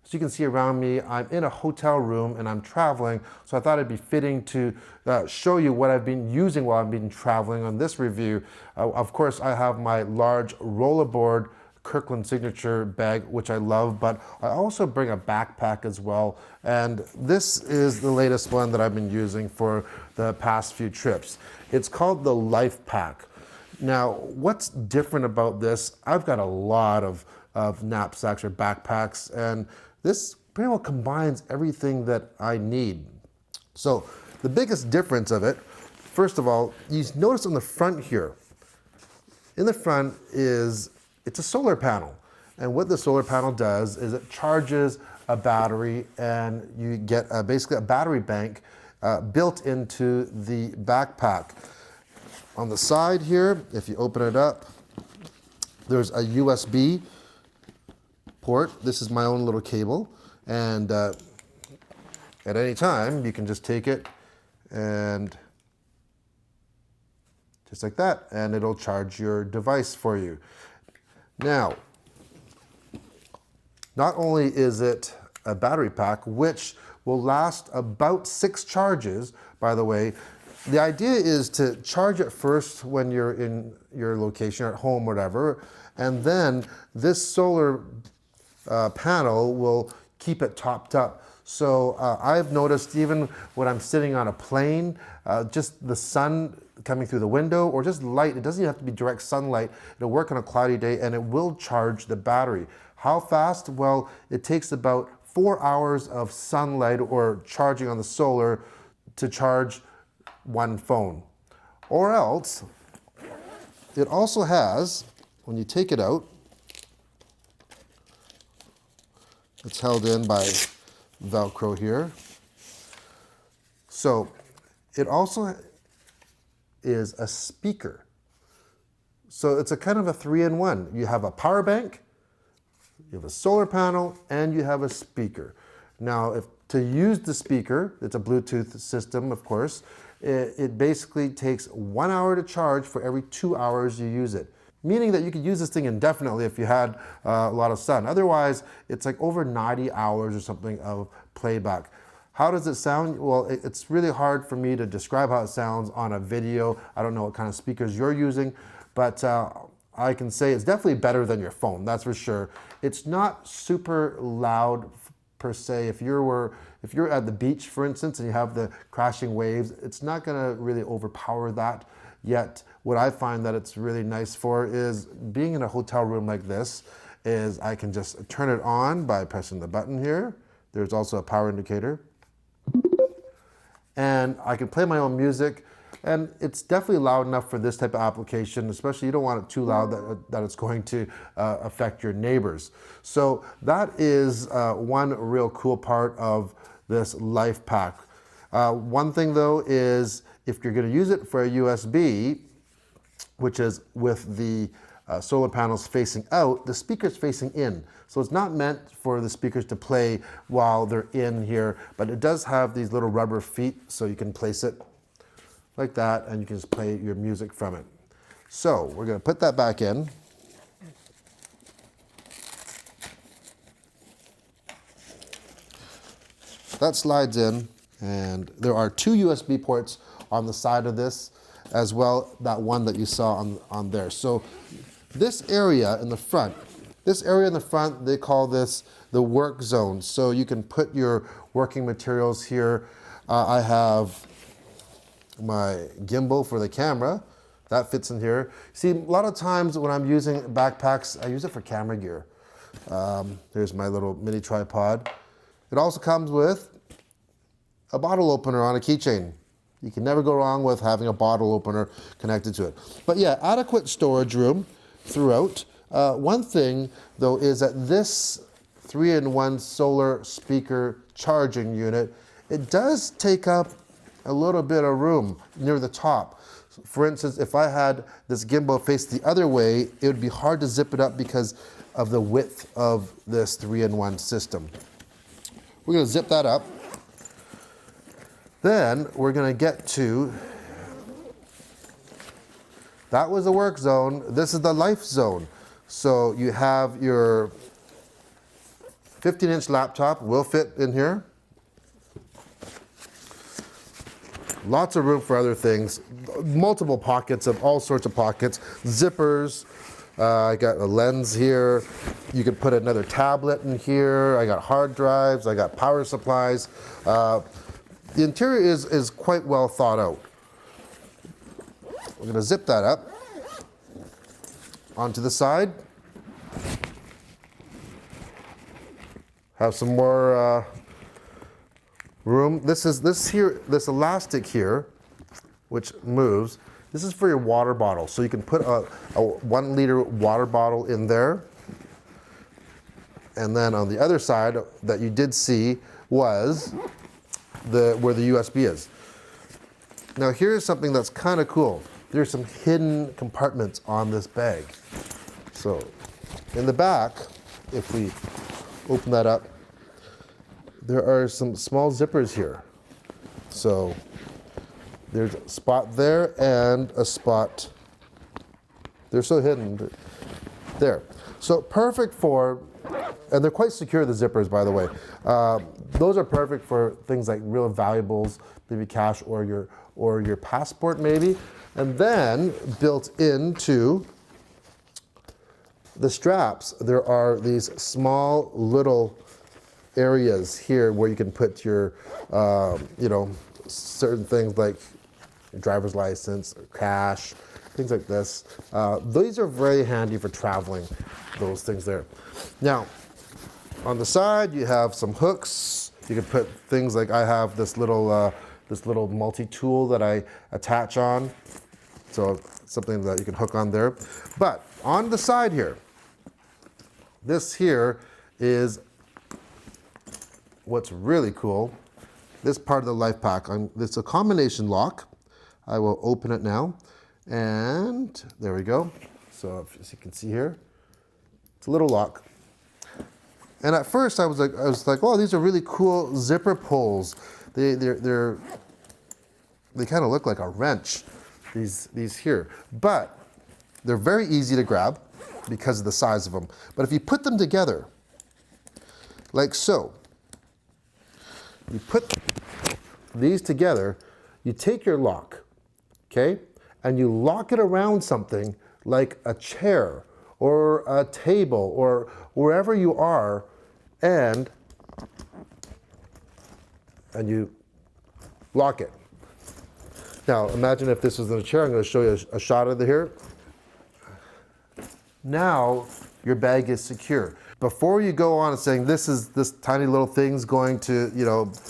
As you can see around me, I'm in a hotel room and I'm traveling, so I thought it'd be fitting to show you what I've been using while I've been traveling on this review. Of course, I have my large rollerboard Kirkland signature bag, which I love, but I also bring a backpack as well. And this is the latest one that I've been using for the past few trips. It's called the Lifepack. Now, what's different about this? I've got a lot of knapsacks or backpacks, and this pretty well combines everything that I need. So the biggest difference of it, first of all, you notice on the front here, in the front it's a solar panel. And what the solar panel does is it charges a battery, and you get basically a battery bank built into the backpack. On the side here, if you open it up, there's a USB port. This is my own little cable, and at any time you can just take it and just like that, and it'll charge your device for you. Now, not only is it a battery pack, which will last about 6 charges, by the way. The idea is to charge it first when you're in your location, or at home, whatever, and then this solar panel will keep it topped up. So I've noticed even when I'm sitting on a plane, just the sun coming through the window or just light, it doesn't even have to be direct sunlight, it'll work on a cloudy day and it will charge the battery. How fast? Well, it takes about 4 hours of sunlight or charging on the solar to charge one phone. Or else, it also has, when you take it out, it's held in by Velcro here. So it also is a speaker. So it's a kind of a 3-in-1. You have a power bank, you have a solar panel, and you have a speaker. Now, to use the speaker, it's a Bluetooth system, of course, it basically takes 1 hour to charge for every 2 hours you use it. Meaning that you could use this thing indefinitely if you had a lot of sun. Otherwise, it's like over 90 hours or something of playback. How does it sound? Well, it's really hard for me to describe how it sounds on a video. I don't know what kind of speakers you're using, but I can say it's definitely better than your phone, that's for sure. It's not super loud per se. If you're at the beach, for instance, and you have the crashing waves, it's not gonna really overpower that. Yet, what I find that it's really nice for is being in a hotel room like this, is I can just turn it on by pressing the button here. There's also a power indicator. And I can play my own music, and it's definitely loud enough for this type of application, especially you don't want it too loud that it's going to affect your neighbors. So that is one real cool part of this Lifepack. One thing though is if you're going to use it for a USB, which is with the solar panels facing out, the speaker's facing in. So it's not meant for the speakers to play while they're in here, but it does have these little rubber feet, so you can place it like that and you can just play your music from it. So we're going to put that back in. That slides in, and there are 2 USB ports on the side of this, as well that one that you saw on there. So this area in the front, they call this the work zone. So you can put your working materials here. I have my gimbal for the camera, that fits in here. See, a lot of times when I'm using backpacks, I use it for camera gear. There's my little mini tripod. It also comes with a bottle opener on a keychain. You can never go wrong with having a bottle opener connected to it. But yeah, adequate storage room throughout. One thing though is that this 3-in-1 solar speaker charging unit, it does take up a little bit of room near the top. For instance, if I had this gimbal face the other way, it would be hard to zip it up because of the width of this 3-in-1 system. We're going to zip that up. Then we're going to get to, that was the work zone, this is the life zone. So you have your 15-inch laptop will fit in here. Lots of room for other things. Multiple pockets of all sorts of pockets. Zippers. I got a lens here. You could put another tablet in here. I got hard drives. I got power supplies. The interior is quite well thought out. We're going to zip that up onto the side. Have some more room. This elastic here, which moves. This is for your water bottle. So you can put a 1 liter water bottle in there. And then on the other side that you did see was where the USB is. Now here's something that's kind of cool. There's some hidden compartments on this bag. So in the back, if we open that up, there are some small zippers here. So there's a spot there and a spot. They're so hidden. There. So perfect for, and they're quite secure, the zippers, by the way. Those are perfect for things like real valuables, maybe cash or your passport maybe. And then built into the straps, there are these small little areas here where you can put your, certain things like your driver's license, or cash, things like this. These are very handy for traveling, those things there. Now, on the side, you have some hooks. You can put things like I have this little multi-tool that I attach on. So something that you can hook on there. But on the side here, this here is what's really cool. This part of the Lifepack, it's a combination lock. I will open it now. And there we go. So as you can see here, it's a little lock. And at first I was like, oh, these are really cool zipper pulls. They kind of look like a wrench, these here. But they're very easy to grab because of the size of them. But if you put them together, like so, you put these together, you take your lock, okay, and you lock it around something like a chair or a table or wherever you are, and you lock it. Now imagine if this was in a chair. I'm going to show you a shot of it here. Now your bag is secure. Before you go on and saying this tiny little thing's going to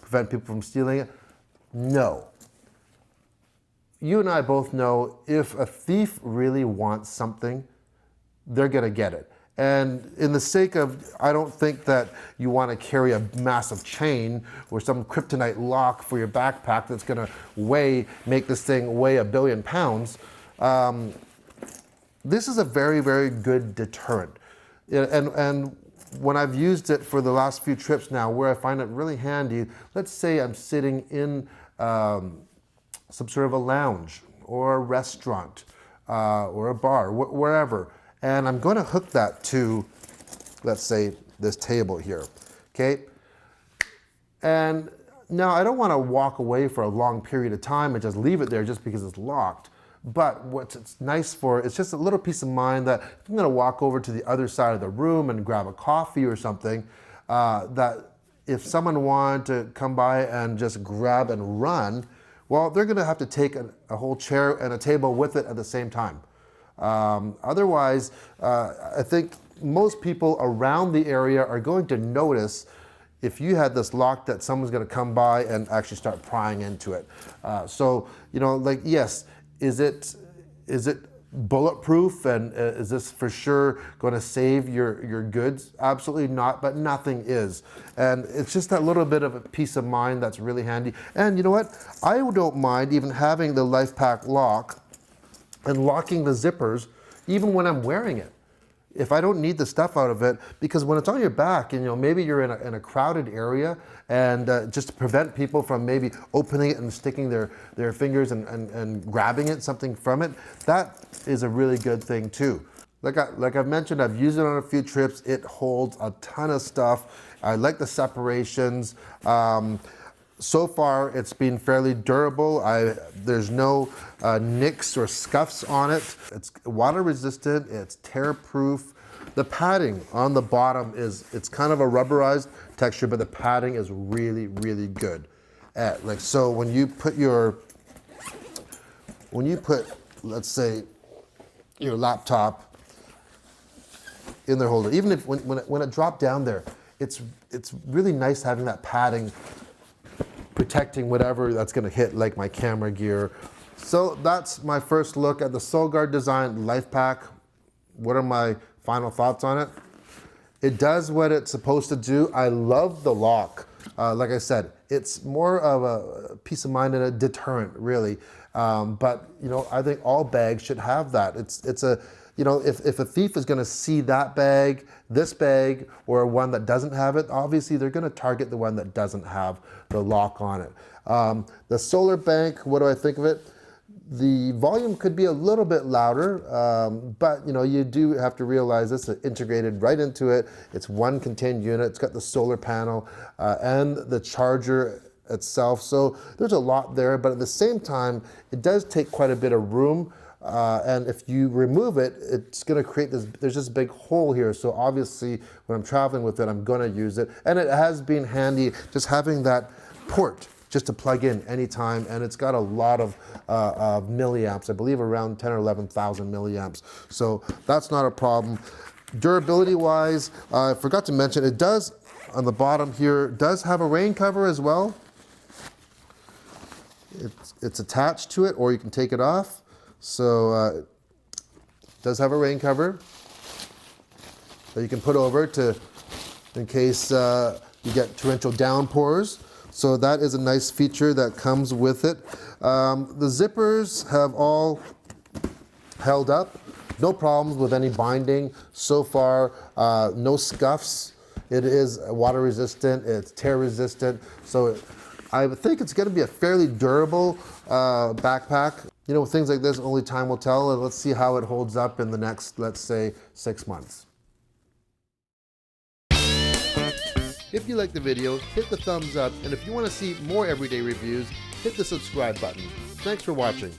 prevent people from stealing it, no. You and I both know if a thief really wants something, they're going to get it. And in the sake of, I don't think that you want to carry a massive chain or some kryptonite lock for your backpack that's going to make this thing weigh 1 billion pounds. This is a very, very good deterrent. And when I've used it for the last few trips now, where I find it really handy, let's say I'm sitting in some sort of a lounge or a restaurant or a bar, wherever. And I'm going to hook that to, let's say, this table here, okay? And now I don't want to walk away for a long period of time and just leave it there just because it's locked. But what it's nice for, it's just a little peace of mind that if I'm going to walk over to the other side of the room and grab a coffee or something, that if someone wanted to come by and just grab and run, well, they're going to have to take a whole chair and a table with it at the same time. Otherwise, I think most people around the area are going to notice if you had this lock that someone's going to come by and actually start prying into it. So, yes, is it bulletproof, and is this for sure going to save your goods? Absolutely not, but nothing is. And it's just that little bit of a peace of mind that's really handy. And you know what? I don't mind even having the Lifepack lock and locking the zippers even when I'm wearing it. If I don't need the stuff out of it, because when it's on your back and maybe you're in a crowded area, and just to prevent people from maybe opening it and sticking their fingers and grabbing something from it, that is a really good thing too. Like I've mentioned, I've used it on a few trips. It holds a ton of stuff. I like the separations. So far, it's been fairly durable. There's no nicks or scuffs on it. It's water resistant, it's tear proof. The padding on the bottom it's kind of a rubberized texture, but the padding is really, really good. So when you put let's say your laptop in their holder, even if when it dropped down there, it's really nice having that padding protecting whatever that's going to hit, like my camera gear. So that's my first look at the Solgaard Design Lifepack. What are my final thoughts on it? It does what it's supposed to do. I love the lock. Like I said, it's more of a peace of mind and a deterrent, really. But I think all bags should have that. It's a if a thief is going to see that bag, this bag, or one that doesn't have it, obviously they're going to target the one that doesn't have the lock on it. The solar bank, what do I think of it? The volume could be a little bit louder, but you do have to realize this is integrated right into it. It's one contained unit. It's got the solar panel and the charger itself. So there's a lot there, but at the same time, it does take quite a bit of room. And if you remove it, it's going to create there's this big hole here. So obviously when I'm traveling with it, I'm going to use it. And it has been handy just having that port just to plug in anytime. And it's got a lot of milliamps, I believe around 10 or 11,000 milliamps. So that's not a problem. Durability wise, I forgot to mention, it does, on the bottom here, does have a rain cover as well. It's attached to it, or you can take it off. So it does have a rain cover that you can put over in case you get torrential downpours. So that is a nice feature that comes with it. The zippers have all held up. No problems with any binding so far. No scuffs. It is water resistant. It's tear resistant. So I think it's going to be a fairly durable backpack. With things like this, only time will tell, and let's see how it holds up in the next, let's say, 6 months. If you like the video, hit the thumbs up, and if you want to see more everyday reviews, hit the subscribe button. Thanks for watching.